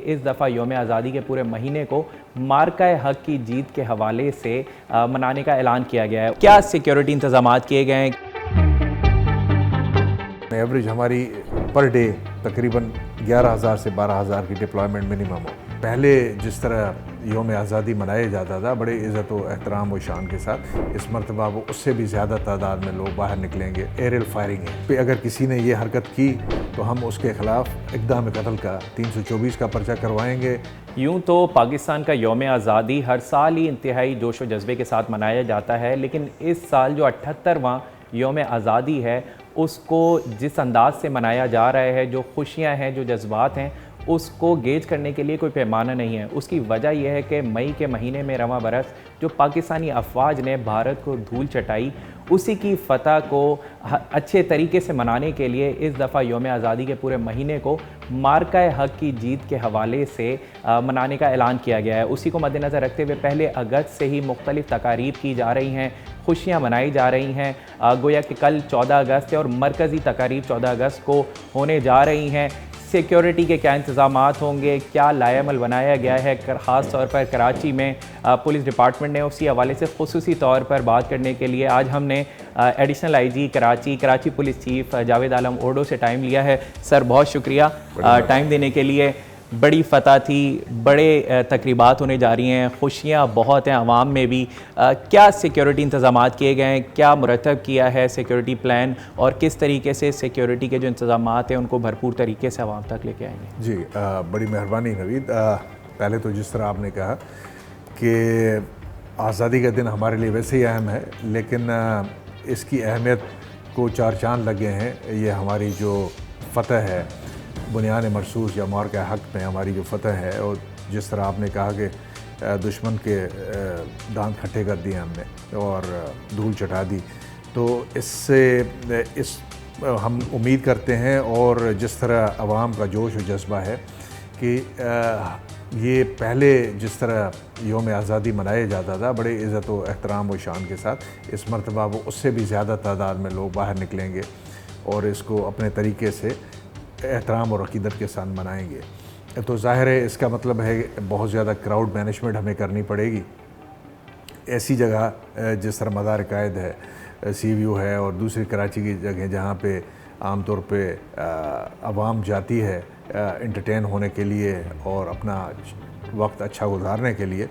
इस दफ़ा यौम आज़ादी के पूरे महीने को मार्का हक की जीत के हवाले से मनाने का ऐलान किया गया है। क्या सिक्योरिटी इंतजाम किए गए हैं? एवरेज हमारी पर डे तकरीबन 11,000 से 12,000 की डिप्लॉयमेंट मिनिमम हो। पहले जिस तरह यौम आज़ादी मनाया जाता था बड़े इज़्ज़त व एहतराम व शान के साथ, इस मरतबा वो उससे भी ज़्यादा तादाद में लोग बाहर निकलेंगे। एरियल फायरिंग है पे अगर किसी ने ये हरकत की तो हम उसके ख़िलाफ़ इक़दाम कत्ल का 324 का पर्चा करवाएंगे। यूँ तो पाकिस्तान का यौम आज़ादी हर साल ही इंतहाई जोश व जज्बे के साथ मनाया जाता है, लेकिन इस साल जो 78वां यौम आज़ादी है उसको जिस अंदाज से मनाया जा रहा है, जो खुशियाँ हैं, जो जज्बात हैं, उसको गेज करने के लिए कोई पैमाना नहीं है। उसकी वजह यह है कि मई के महीने में रवां बरस जो पाकिस्तानी अफवाज ने भारत को धूल चटाई, उसी की फ़तह को अच्छे तरीके से मनाने के लिए इस दफ़ा यौम आज़ादी के पूरे महीने को मार्का हक की जीत के हवाले से मनाने का ऐलान किया गया है। उसी को मद्देनज़र रखते हुए पहले अगस्त से ही मुख्तलिफ़ तकारीब की जा रही हैं, खुशियाँ मनाई जा रही हैं। गोया कि कल 14 अगस्त है और मरकज़ी तकारीब 14 अगस्त को होने जा रही हैं। सिक्योरिटी के क्या इंतज़ामात होंगे, क्या लाएमल बनाया गया है, ख़ास तौर पर कराची में पुलिस डिपार्टमेंट ने, उसी हवाले से ख़ुसूसी तौर पर बात करने के लिए आज हमने additional IG Karachi police chief Javed Alam Odho से टाइम लिया है। सर बहुत शुक्रिया टाइम देने के लिए। बड़ी फ़तह थी, बड़े तकरीबात होने जा रही हैं, खुशियाँ बहुत हैं आवाम में भी। क्या सिक्योरिटी इंतज़ामात किए गए हैं, क्या मुरतब किया है सिक्योरिटी प्लान, और किस तरीके से सिक्योरिटी के जो इंतज़ामात हैं उनको भरपूर तरीके से आवाम तक लेके आएंगे? जी बड़ी मेहरबानी नवीद। पहले तो जिस तरह आपने कहा कि आज़ादी का दिन हमारे लिए वैसे ही अहम है, लेकिन इसकी अहमियत को चार चांद लगे हैं। ये हमारी जो फ़तह है बुनियान मरसूस या मार्का हक में हमारी जो फ़तह है, और जिस तरह आपने कहा कि दुश्मन के दांत खट्टे कर दिए हमने और धूल चटा दी, तो इससे हम उम्मीद करते हैं, और जिस तरह अवाम का जोश और जज्बा है कि ये पहले जिस तरह यौम आज़ादी मनाया जाता था बड़े इज़्ज़त व एहतराम व शान के साथ, इस मरतबा वो उससे भी ज़्यादा तादाद में लोग बाहर निकलेंगे और इसको अपने तरीके से एहतराम और अक़ीदत के साथ मनाएंगे। तो ज़ाहिर है इसका मतलब है बहुत ज़्यादा क्राउड मैनेजमेंट हमें करनी पड़ेगी। ऐसी जगह जिस तरह मज़ार कायद है, सी व्यू है और दूसरी कराची की जगह जहाँ पे आम तौर पे आवाम जाती है इंटरटेन होने के लिए और अपना वक्त अच्छा गुजारने के लिए,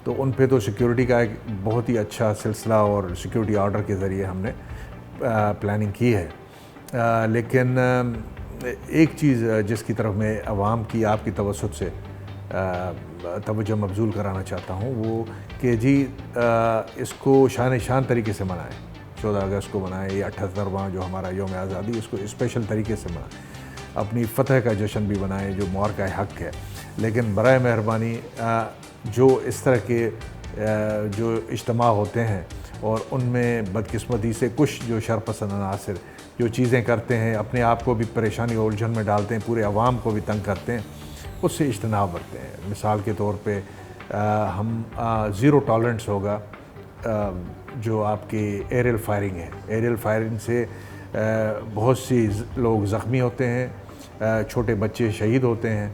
तो उन पे तो सिक्योरिटी का एक बहुत ही अच्छा सिलसिला और सिक्योरिटी ऑर्डर के ज़रिए हमने प्लानिंग की है। लेकिन एक चीज़ जिसकी तरफ मैं अवाम की आपकी तवज्जो से तवज्जो मबजूल कराना चाहता हूँ, वो कि जी इसको शान तरीके से मनाएं। 14 अगस्त को मनाएं, या 78वां जो हमारा यौम आज़ादी, इसको स्पेशल तरीके से मनाएं। अपनी फ़तह का जश्न भी मनाएं जो मार्का हक है, लेकिन बराए मेहरबानी जो इस तरह के जो इज्तिमा होते हैं और उनमें बदकिस्मती से कुछ जो शरपसंद अनासर जो चीज़ें करते हैं, अपने आप को भी परेशानी और उलझन में डालते हैं, पूरे अवाम को भी तंग करते हैं, उससे इज्तनाब बरतें हैं। मिसाल के तौर पे हम ज़ीरो टॉलरेंस होगा जो आपकी एरियल फायरिंग है। एरियल फायरिंग से बहुत सी लोग ज़ख्मी होते हैं, छोटे बच्चे शहीद होते हैं,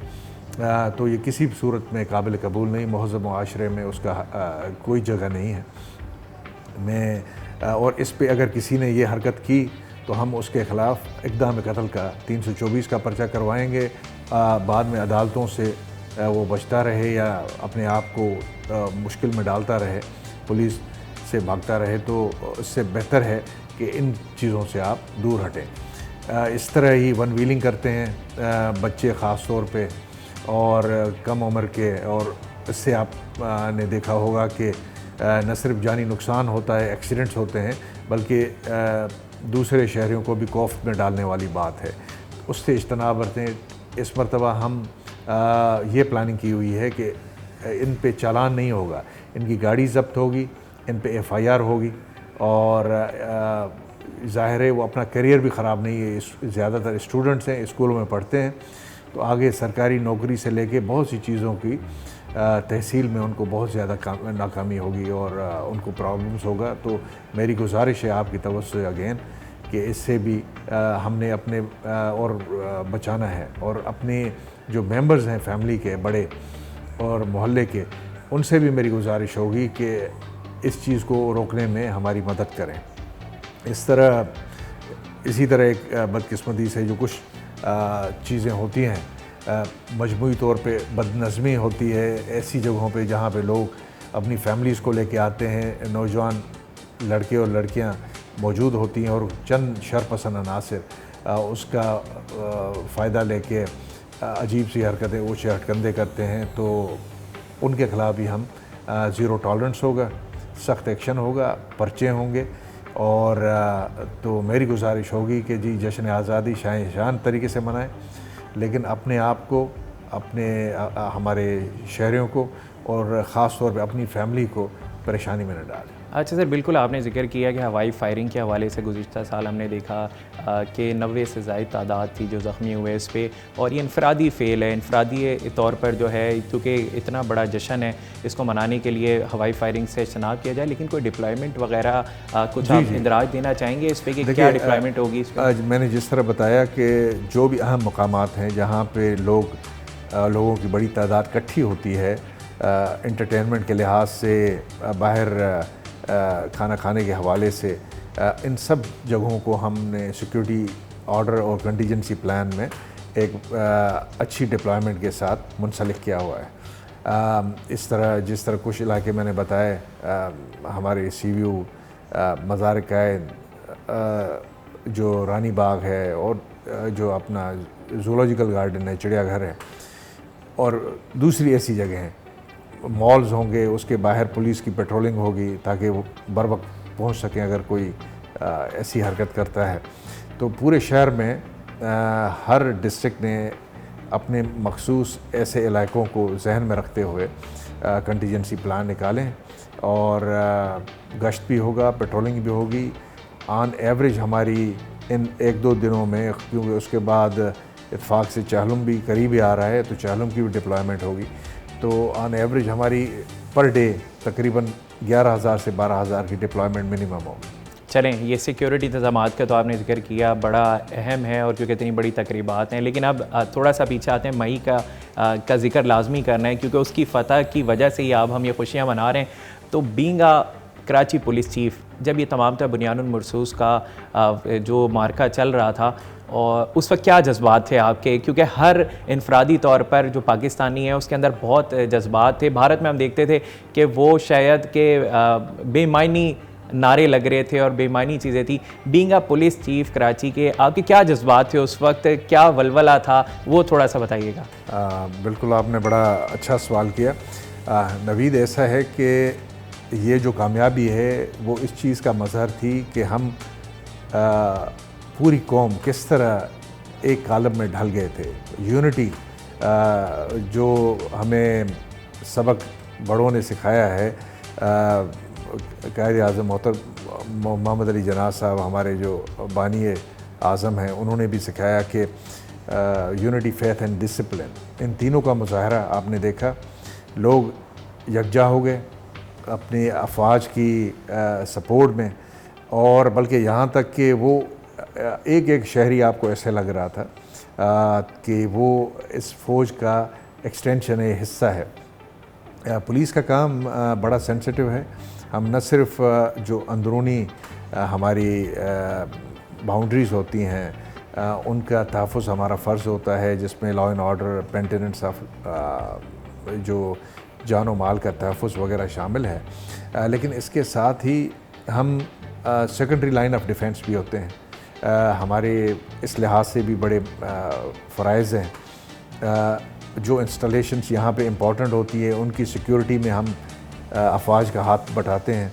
तो ये किसी भी सूरत में काबिल कबूल नहीं, महज़ब मुआशरे में उसका कोई जगह नहीं है। और इस पे अगर किसी ने ये हरकत की तो हम उसके ख़िलाफ़ इक़दाम कत्ल का 324 का पर्चा करवाएंगे। बाद में अदालतों से वो बचता रहे या अपने आप को मुश्किल में डालता रहे, पुलिस से भागता रहे, तो इससे बेहतर है कि इन चीज़ों से आप दूर हटें। इस तरह ही वन व्हीलिंग करते हैं बच्चे ख़ास तौर पे और कम उम्र के, और इससे आप ने देखा होगा कि न सिर्फ जानी नुकसान होता है, एक्सीडेंट्स होते हैं, बल्कि दूसरे शहरियों को भी खौफ में डालने वाली बात है। उससे इज्तनाब बरतें। इस मरतबा हम ये प्लानिंग की हुई है कि इन पे चालान नहीं होगा, इनकी गाड़ी ज़ब्त होगी, इन पे FIR होगी, और ज़ाहिर है वो अपना करियर भी ख़राब नहीं है। ज़्यादातर स्टूडेंट्स हैं, स्कूलों में पढ़ते हैं, तो आगे सरकारी नौकरी से लेके बहुत सी चीज़ों की तहसील में उनको बहुत ज़्यादा नाकामी होगी और उनको प्रॉब्लम्स होगा। तो मेरी गुजारिश है आपकी तवज्जो अगेन कि इससे भी हमने अपने और बचाना है, और अपने जो मेंबर्स हैं फैमिली के बड़े और मोहल्ले के, उनसे भी मेरी गुजारिश होगी कि इस चीज़ को रोकने में हमारी मदद करें। इसी तरह एक बदकिस्मती से जो कुछ चीज़ें होती हैं, मजमूई तौर पे बदनज़मी होती है ऐसी जगहों पे जहाँ पे लोग अपनी फैमिलीज़ को लेके आते हैं, नौजवान लड़के और लड़कियाँ मौजूद होती हैं और चंद शरपसंद अनासिर उसका फ़ायदा लेके अजीब सी हरकतें ऊँचे हटकंदे करते हैं, तो उनके ख़िलाफ़ भी हम ज़ीरो टॉलरेंस होगा, सख्त एक्शन होगा, पर्चे होंगे। और तो मेरी गुजारिश होगी कि जी जश्न आज़ादी शान तरीके से मनाएं, लेकिन अपने आप को, अपने हमारे शहरियों को और ख़ास तौर पे अपनी फैमिली को परेशानी में न डालें। अच्छा सर, बिल्कुल आपने ज़िक्र किया कि हवाई फायरिंग के हवाले से गुज़िश्ता साल हमने देखा कि 90 से ज़ायद तादाद थी जो ज़ख्मी हुए इस पे, और ये इनफरादी फ़ेल है, इनफरादी तौर पर जो है, क्योंकि इतना बड़ा जश्न है, इसको मनाने के लिए हवाई फायरिंग से इज्तनाब किया जाए, लेकिन कोई डिप्लॉयमेंट वगैरह कुछ आप इंदराज देना चाहेंगे इस पर कि क्या डिप्लॉयमेंट होगी इस पर? आज मैंने जिस तरह बताया कि जो भी अहम मकामात हैं जहाँ पे लोगों की बड़ी तादाद इकट्ठी होती है, इंटरटेनमेंट के लिहाज से, बाहर खाना खाने के हवाले से, इन सब जगहों को हमने सिक्योरिटी ऑर्डर और कंटीजेंसी प्लान में एक अच्छी डिप्लॉयमेंट के साथ मुंसलिक किया हुआ है। जिस तरह कुछ इलाके मैंने बताए, हमारे सीव्यू, मज़ार कायद, जो रानी बाग है, और जो अपना ज़ूलॉजिकल गार्डन है, चिड़ियाघर है, और दूसरी ऐसी जगह हैं, मॉल्स होंगे, उसके बाहर पुलिस की पेट्रोलिंग होगी ताकि वो बर वक्त पहुँच सकें अगर कोई ऐसी हरकत करता है। तो पूरे शहर में हर डिस्ट्रिक्ट ने अपने मखसूस ऐसे इलाकों को जहन में रखते हुए कंटीजेंसी प्लान निकालें, और गश्त भी होगा, पेट्रोलिंग भी होगी। ऑन एवरेज हमारी इन 1-2 दिनों में, क्योंकि उसके बाद इत्फाक से चाहलुम भी करीब ही आ रहा है, तो चाहलुम की भी डिप्लॉयमेंट होगी, तो ऑन एवरेज हमारी पर डे तकरीबन 11,000 से 12,000 की डिप्लॉयमेंट मिनिमम होगी। चलें, ये सिक्योरिटी इंतज़ामात का तो आपने जिक्र किया, बड़ा अहम है, और क्योंकि इतनी बड़ी तकरीबात हैं, लेकिन अब थोड़ा सा पीछे आते हैं। मई का जिक्र लाजमी करना है, क्योंकि उसकी फ़तह की वजह से ही अब हम ये खुशियाँ मना रहे हैं। तो बीइंग कराची पुलिस चीफ़, जब ये तमाम तर बुनियानुल मरसूस का जो मार्का चल रहा था, और उस वक्त क्या जज्बात थे आपके? क्योंकि हर इनफरादी तौर पर जो पाकिस्तानी है उसके अंदर बहुत जज्बात थे। भारत में हम देखते थे कि वो शायद के बेमानी नारे लग रहे थे और बेमानी चीज़ें थी। Being a police chief Karachi के, आपके क्या जज्बात थे उस वक्त, क्या वलवला था, वो थोड़ा सा बताइएगा। बिल्कुल, आपने बड़ा अच्छा सवाल किया नवीद। ऐसा है कि ये जो कामयाबी है वो इस चीज़ का मज़हर थी कि हम पूरी कौम किस तरह एक कालम में ढल गए थे। यूनिटी जो हमें सबक बड़ों ने सिखाया है, कायद आज़म मोहम्मद अली जिन्ना साहब, हमारे जो बानी आज़म हैं, उन्होंने भी सिखाया कि यूनिटी, फेथ एंड डिसिप्लिन, इन तीनों का मुजाहरा आपने देखा। लोग यकजा हो गए अपनी अफवाज की सपोर्ट में, और बल्कि यहाँ तक कि वो एक शहरी आपको ऐसे लग रहा था कि वो इस फ़ौज का एक्सटेंशन है, हिस्सा है। पुलिस का काम बड़ा सेंसिटिव है। हम न सिर्फ जो अंदरूनी हमारी बाउंड्रीज़ होती हैं उनका तहफ़्फ़ुज़ हमारा फ़र्ज़ होता है, जिसमें law and order, maintenance of जो जान व माल का तहफ़्फ़ुज़ वगैरह शामिल है, लेकिन इसके साथ ही हम सेकेंडरी लाइन ऑफ डिफेंस भी होते हैं। हमारे इस लिहाज से भी बड़े फ़राइज़ हैं। जो इंस्टॉलेशंस यहाँ पे इम्पॉर्टेंट होती है, उनकी सिक्योरिटी में हम अफवाज का हाथ बटाते हैं,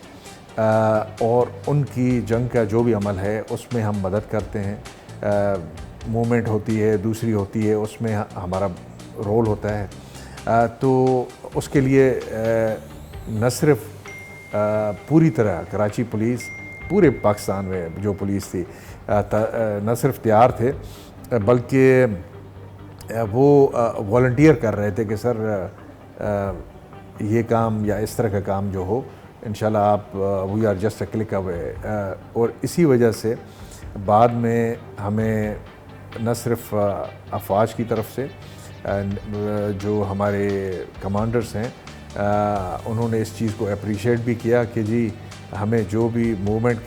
और उनकी जंग का जो भी अमल है उसमें हम मदद करते हैं। मूवमेंट होती है, दूसरी होती है, उसमें हमारा रोल होता है। तो उसके लिए न सिर्फ पूरी तरह कराची पुलिस, पूरे पाकिस्तान में जो पुलिस थी, न सिर्फ तैयार थे, बल्कि वो वॉलंटियर कर रहे थे कि सर ये काम या इस तरह का काम जो हो, इंशाल्लाह आप we are just a click away. और इसी वजह से बाद में हमें न सिर्फ अफवाज की तरफ से जो हमारे कमांडर्स हैं उन्होंने इस चीज़ को अप्रिशिएट भी किया कि जी हमें जो भी मूवमेंट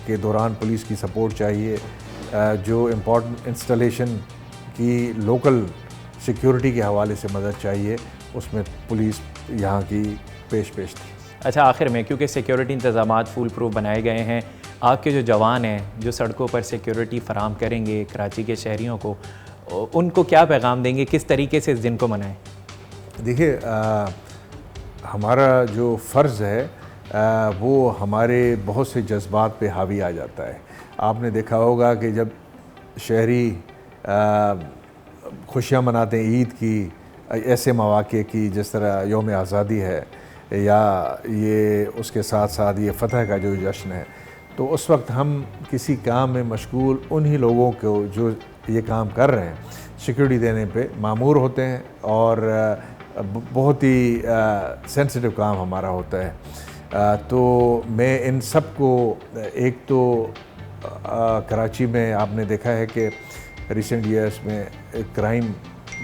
के दौरान पुलिस की सपोर्ट चाहिए, जो इम्पोर्टेंट इंस्टॉलेशन की लोकल सिक्योरिटी के हवाले से मदद चाहिए, उसमें पुलिस यहाँ की पेश थी। अच्छा, आखिर में क्योंकि सिक्योरिटी इंतज़ामात फुल प्रूफ बनाए गए हैं, आपके जो जवान हैं जो सड़कों पर सिक्योरिटी फ़राम करेंगे कराची के शहरियों को, उनको क्या पैगाम देंगे, किस तरीके से इस दिन को मनाएं? देखिए, हमारा जो फ़र्ज़ है वो हमारे बहुत से जज्बात पे हावी आ जाता है। आपने देखा होगा कि जब शहरी खुशियाँ मनाते हैं ईद की, ऐसे मौक़े की जिस तरह यौम आज़ादी है या ये उसके साथ साथ ये फ़तह का जो जश्न है, तो उस वक्त हम किसी काम में मशगूल उन्हीं लोगों को जो ये काम कर रहे हैं सिक्योरिटी देने पे मामूर होते हैं और बहुत ही सेंसिटिव काम हमारा होता है। तो मैं इन सब को एक तो कराची में आपने देखा है कि रिसेंट ईयर्स में क्राइम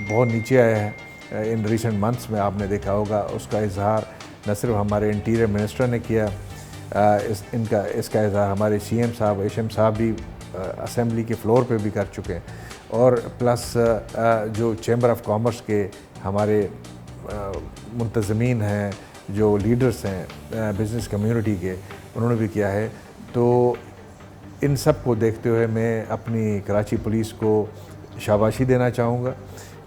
बहुत नीचे आया है। इन रिसेंट मंथ्स में आपने देखा होगा, उसका इजहार न सिर्फ हमारे इंटीरियर मिनिस्टर ने किया, इसका इजहार हमारे CM साहब, HM साहब भी असेंबली के फ्लोर पे भी कर चुके हैं, और प्लस जो चैम्बर ऑफ कॉमर्स के हमारे मुंतज़मीन हैं, जो लीडर्स हैं बिज़नेस कम्युनिटी के, उन्होंने भी किया है। तो इन सब को देखते हुए मैं अपनी कराची पुलिस को शाबाशी देना चाहूँगा,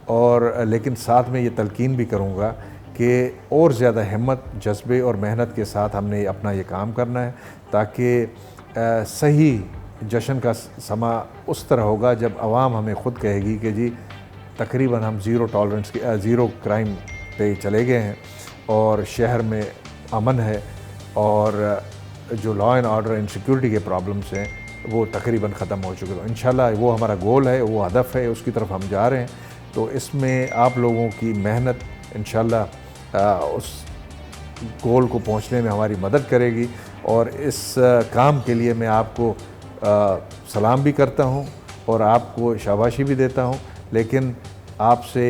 और लेकिन साथ में ये तलकीन भी करूँगा कि और ज़्यादा हिम्मत, जज्बे और मेहनत के साथ हमने अपना ये काम करना है, ताकि सही जश्न का समा उस तरह होगा जब आवाम हमें ख़ुद कहेगी कि जी तकरीबन हम ज़ीरो टॉलरेंस की ज़ीरो क्राइम पे चले गए हैं और शहर में अमन है, और जो law and order and security के प्रॉब्लम्स हैं वो तकरीबन ख़त्म हो चुके हैं। इंशाल्लाह वो हमारा गोल है, वो हदफ है, उसकी तरफ हम जा रहे हैं। तो इसमें आप लोगों की मेहनत इंशाल्लाह उस गोल को पहुंचने में हमारी मदद करेगी, और इस काम के लिए मैं आपको सलाम भी करता हूं और आपको शाबाशी भी देता हूं, लेकिन आपसे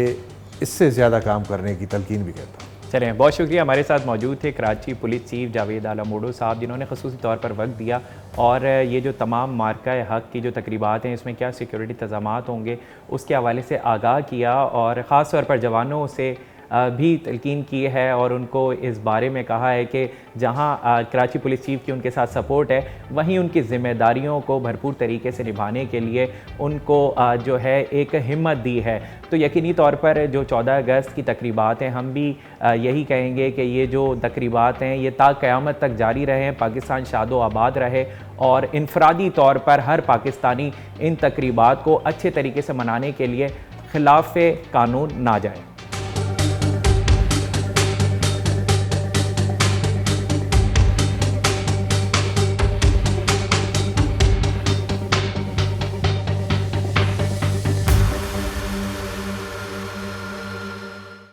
इससे ज़्यादा काम करने की तलकीन भी करता हूँ। चलें, बहुत शुक्रिया। हमारे साथ मौजूद थे कराची पुलिस चीफ जावेद आला मोडो साहब, जिन्होंने ख़ुसूसी तौर पर वक्त दिया और ये जो तमाम मार्का हक़ की जो तकरीबात हैं इसमें क्या सिक्योरिटी इंतज़ामात होंगे उसके हवाले से आगाह किया, और ख़ास तौर पर जवानों से भी तलकीन की है और उनको इस बारे में कहा है कि जहां कराची पुलिस चीफ की उनके साथ सपोर्ट है, वहीं उनकी ज़िम्मेदारियों को भरपूर तरीके से निभाने के लिए उनको जो है एक हिम्मत दी है। तो यकीनी तौर पर जो 14 अगस्त की तकरीबात हैं, हम भी यही कहेंगे कि ये जो तकरीबात हैं ये ता क़यामत तक जारी रहें, पाकिस्तान शादो आबाद रहे, और इनफरादी तौर पर हर पाकिस्तानी इन तकरीबात को अच्छे तरीके से मनाने के लिए खिलाफ़ कानून ना जाए।